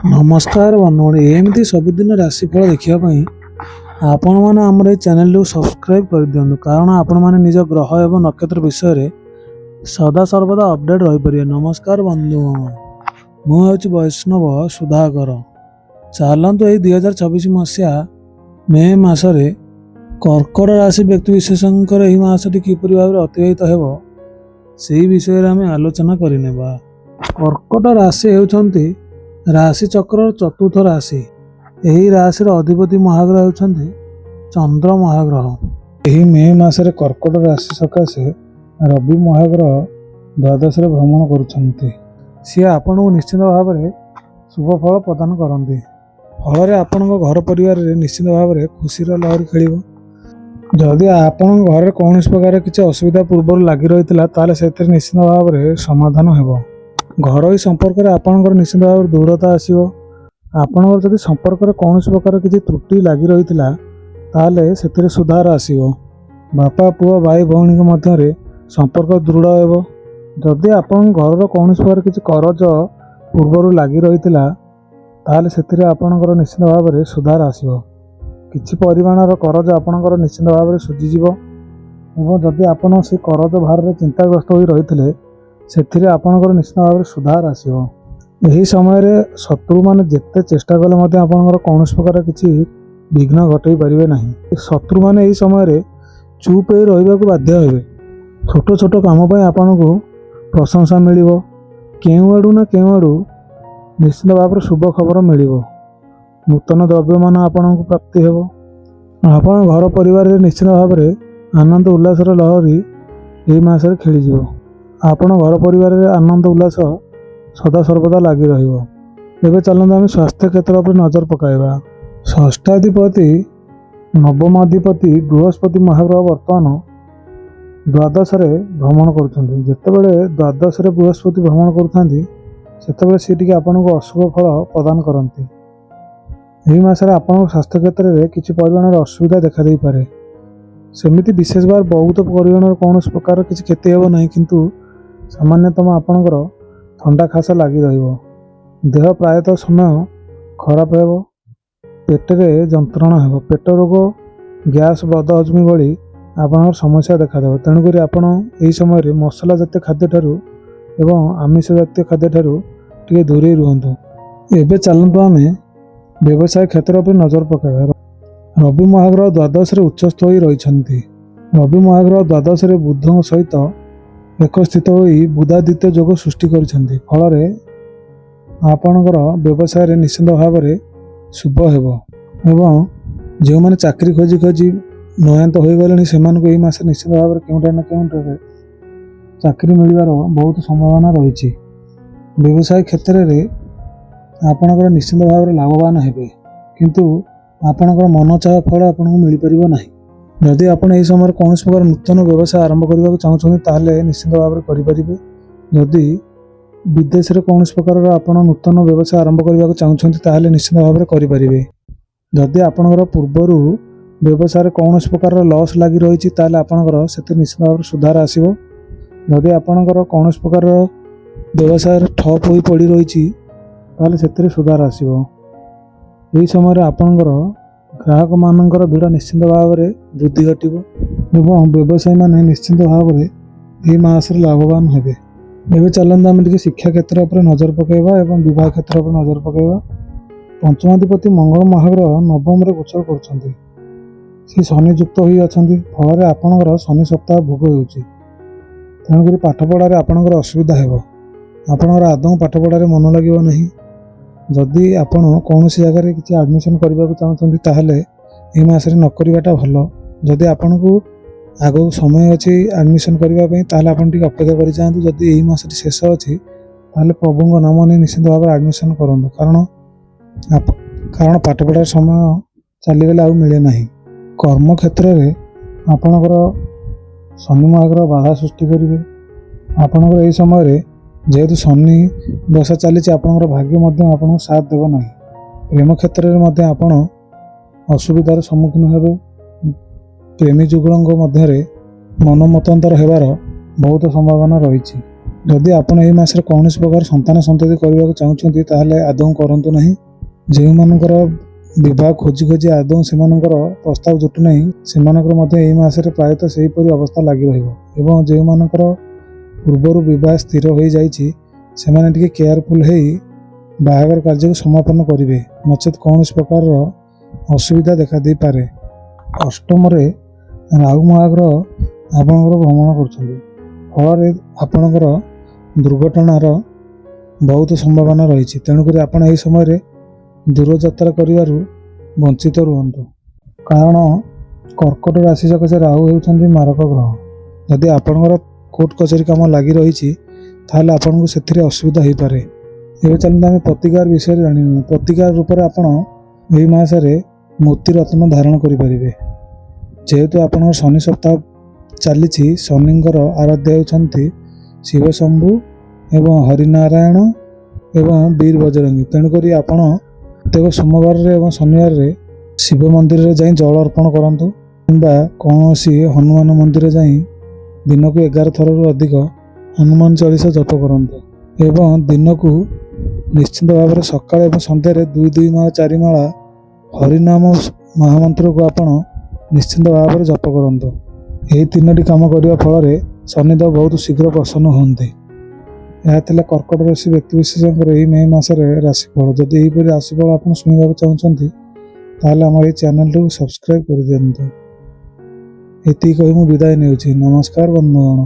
नमस्कार बंधुगण एमती सबुदिन राशिफल देखापी आपण मैंने आमर ये चैनल को सब्सक्राइब कर दिंतु कारण आपण मैंने निज ग्रह एवं नक्षत्र विषय सदा सर्वदा अपडेट रही पारे। नमस्कार बंधुगण मुझे वैष्णव सुधाकर चलतु यही 2024 मसीहा मे मसरे कर्कट राशि व्यक्ति विशेषकर यही मासटी किपरि भाव अतिबाहित हो से विषय आम आलोचना करनेबा। कर्कट राशि होती राशि चक्र चतुर्थ राशि। यही राशि अधिपति महाग्रह होती चंद्र महाग्रह। यही मे मासरे कर्कट राशि सकाशे रवि महाग्रह द्वादश भ्रमण करुछन्ति। सी आपण को निश्चित भाव में शुभ फल प्रदान करती। फल आपण घर परिवार निश्चित भाव में खुशी लहरी खेल। जदि आपण घर कौन प्रकार किसी असुविधा पूर्व लगी रही से निश्चित भाव में समाधान हो। घर संपर्क में आपंकर निश्चित भाव में दृढ़ता आसो। आपंकर जदि संपर्क में कौन प्रकार किसी त्रुटि लगी रही से सुधार आसो। बापा पुओ भाई भौणी मध्य संपर्क दृढ़ हो। जदि आपण घर कौन प्रकार किसी करज पूर्व लगी रही से आपंकर निश्चित भाव में सुधार आसो। किछि परिमाणर करज आपंकर निश्चित भाव में सुझीज। जदि आपण से करज भार में चिंताग्रस्त हो रही से आपंकर निश्चित भाव में सुधार आसो। यही समय शत्रु मैंने जिते चेष्टा कले आपंकर कौन प्रकार किसी विघ्न घटई पारे ना। शत्रु मैंने यही समय चुप हो रहा बाध्य हे। छोट छोट कम आपन को प्रशंसा मिल केउ आड़ू ना केउ आड़ू निश्चित भाव में शुभ खबर मिल। नूतन द्रव्य मान आपन को प्राप्ति हो। आपण घर परिवार निश्चित भाव में आनंद उल्लासर लहरी यही मसरे खेल। आपण घर परिवार आनंद उल्लास सदा सर्वदा लगी रही। चलते आम स्वास्थ्य क्षेत्र पर नजर पकाइबा। षष्ठाधिपति नवमाधिपति बृहस्पति महाग्रह वर्तमान द्वादश भ्रमण करते। द्वादश बृहस्पति भ्रमण करते सी आपन को अशुभ फल प्रदान करती। यही मसरे आपन स्वास्थ्य क्षेत्र में किसी परिमाण असुविधा देखा दे पारे। सेमिति विशेष बार बहुत परिमाण कौन प्रकार किसी क्षति हो ना किंतु सामान्यतम आपणकर ठंडा खासा लगी देह प्रायतः समय खराब हो। पेटरे जंत्रणा हो। पेट रोग गैस बद हजमी भली आपणकर समस्या देखा देव। तेणुक आपण यही समय मसला जातीय खाद्य ठारू एवं आमिष जातीय खाद्य ठारू टे दूरे रुहतु। एबे चलतु आम व्यवसाय क्षेत्र पर नजर पकाइबा। रवि महाग्रह द्वादश उच्चस्थ हो रही। रवि महाग्रह द्वादश बुध सहित एक स्थित हो बुधादित्य जोग सृष्टि करिसेंती। फल आपणकर व्यवसाय निश्चित भाव में शुभ हो। जो मैंने चाकरी खोजी खोजी नयांत हो गले से यही मास निश्चित भाव में केउटा ना केउटा चाकरी मिलवार बहुत संभावना रही। व्यवसाय क्षेत्र में आपणकर निश्चित भाव में लाभवान हेबे किंतु आपणकर मन चाह फल आपको मिल पार ना। जदि आप समय कौन प्रकार नूतन व्यवसाय आरंभ करने को चाहते निश्चित भाव में करें। जदि विदेश में कौन प्रकार आप नूतन व्यवसाय आरंभ करने को चाहते निश्चित भाव में करें। जदि आपंकर पूर्वर व्यवसाय कौन प्रकार लॉस लगी रही आपंकर से निश्चित भाव में सुधार आसो। जदि आपंकर कौन प्रकार व्यवसाय ठप हो पड़ रही से सुधार आसो। यही समय आपंकर ग्राहक मानकर भिड़ निश्चित भाव में वृद्धि घटव एवं व्यवसायी मैंने निश्चित भाव में यह मासरे लाभवान हेबे। एवं चलते आम शिक्षा क्षेत्र पर नजर पकाइबा एवं विवाह क्षेत्र पर नजर पकाइबा। पंचमाधिपति मंगल महाग्रह नवम गोचर कर शनि युक्त होती। फल आपणकर शनि सप्ताह भोग होणुक पाठपढ़ार आपणकर असुविधा हो। आपणकर आदौ पाठपढ़ार मन लगे ना। जदि आपण कौन जगह किसी एडमिशन करने को चाहते ये मसरे न करवाटा भल। जदि आपण को आग समय अच्छी एडमिशन करने आप अपेक्षा कर जातु। जदि यही मसटी शेष अच्छी प्रभु नाम नहीं निश्चित भाव में एडमिशन करूँ कारण पाठपढ़ार समय चलीगले आउ मिले ना। कर्म क्षेत्र में आपणकर शनि महाग्रह बाधा सृष्टि करेंगे। आपणकर यही समय जेहेतु शनि दशा चली आपंकर भाग्य आपको साथ देव ना। प्रेम क्षेत्र में आप असुविधार सम्मुखीन हेबे। प्रेमी जुगल मध्य मन मतांतर होबार बहुत संभावना रही। ଯଦି ଆପଣ ଏହି ମାସରେ କୌଣସି ପ୍ରକାର ସନ୍ତାନ ସନ୍ତତି କରିବାକୁ ଚାହୁଁଛନ୍ତି ତାହେଲେ ଆଦୌ କରନ୍ତୁ ନାହିଁ। ଯେଉଁମାନଙ୍କର ବିବାହ ଖୋଜି ଖୋଜି ଆଦୌ ସେମାନଙ୍କର ପ୍ରସ୍ତାବ ଜୁଟୁନାହିଁ ସେମାନଙ୍କର ମଧ୍ୟ ଏହି ମାସରେ ପ୍ରାୟତଃ ସେହିପରି ଅବସ୍ଥା ଲାଗି ରହିବ। ଏବଂ ଯେଉଁମାନଙ୍କର ପୂର୍ବରୁ ବିବାହ ସ୍ଥିର ହୋଇଯାଇଛି ସେମାନେ ଟିକେ କେୟାରଫୁଲ୍ ହେଇ ବାହାଘର କାର୍ଯ୍ୟକୁ ସମାପନ କରିବେ, ନଚେତ୍ କୌଣସି ପ୍ରକାରର ଅସୁବିଧା ଦେଖାଦେଇପାରେ। ଅଷ୍ଟମରେ ରାହୁ ମହାଗ୍ରହ ଆପଣଙ୍କର ଭ୍ରମଣ କରୁଛନ୍ତି, ଫଳରେ ଆପଣଙ୍କର ଦୁର୍ଘଟଣାର ବହୁତ ସମ୍ଭାବନା ରହିଛି। ତେଣୁକରି ଆପଣ ଏହି ସମୟରେ ଦୂରଯାତ୍ରା କରିବାରୁ ବଞ୍ଚିତ ରୁହନ୍ତୁ, କାରଣ କର୍କଟ ରାଶି ସକାଶେ ରାହୁ ହେଉଛନ୍ତି ମାରକ ଗ୍ରହ। ଯଦି ଆପଣଙ୍କର କୋର୍ଟ କଚେରୀ କାମ ଲାଗି ରହିଛି ତାହେଲେ ଆପଣଙ୍କୁ ସେଥିରେ ଅସୁବିଧା ହୋଇପାରେ। ଏବେ ଚାଲନ୍ତୁ ଆମେ ପ୍ରତିକାର ବିଷୟରେ ଜାଣିବା। ପ୍ରତିକାର ରୂପରେ ଆପଣ ଏହି ମାସରେ ମୋତି ରତ୍ନ ଧାରଣ କରିପାରିବେ। ଯେହେତୁ ଆପଣଙ୍କର ଶନି ସପ୍ତାହ ଚାଲିଛି, ଶନିଙ୍କର ଆରାଧ୍ୟ ହେଉଛନ୍ତି ଶିବ ଶମ୍ଭୁ ଏବଂ ହରିନାରାୟଣ ଏବଂ ବୀର ବଜରଙ୍ଗୀ। ତେଣୁକରି ଆପଣ ପ୍ରତ୍ୟେକ ସୋମବାରରେ ଏବଂ ଶନିବାରରେ ଶିବ ମନ୍ଦିରରେ ଯାଇ ଜଳ ଅର୍ପଣ କରନ୍ତୁ କିମ୍ବା କୌଣସି ହନୁମାନ ମନ୍ଦିର ଯାଇ ଦିନକୁ 11 ଥରରୁ ଅଧିକ ହନୁମାନ ଚାଳିଶା ଜପ କରନ୍ତୁ ଏବଂ ଦିନକୁ ନିଶ୍ଚିତ ଭାବରେ ସକାଳେ ଏବଂ ସନ୍ଧ୍ୟାରେ 2 ମାଳ 4 ମାଳା ହରିନାମ ମହାମନ୍ତ୍ରକୁ ଆପଣ ନିଶ୍ଚିନ୍ତ ଭାବରେ ଜପ କରନ୍ତୁ। ଏହି 3ଟି କାମ କରିବା ଫଳରେ ଶନିଦେବ ବହୁତ ଶୀଘ୍ର ପ୍ରସନ୍ନ ହୁଅନ୍ତି। ଏହା ଥିଲା କର୍କଟ ରାଶି ବ୍ୟକ୍ତିବିଶେଷଙ୍କର ଏହି ମେ ମାସରେ ରାଶିଫଳ। ଯଦି ଏହିପରି ରାଶିଫଳ ଆପଣ ଶୁଣିବାକୁ ଚାହୁଁଛନ୍ତି ତାହେଲେ ଆମର ଏହି ଚ୍ୟାନେଲଟିକୁ ସବସ୍କ୍ରାଇବ୍ କରିଦିଅନ୍ତୁ। ଏତିକି କହି ମୁଁ ବିଦାୟ ନେଉଛି। ନମସ୍କାର ବନ୍ଧୁଗଣ।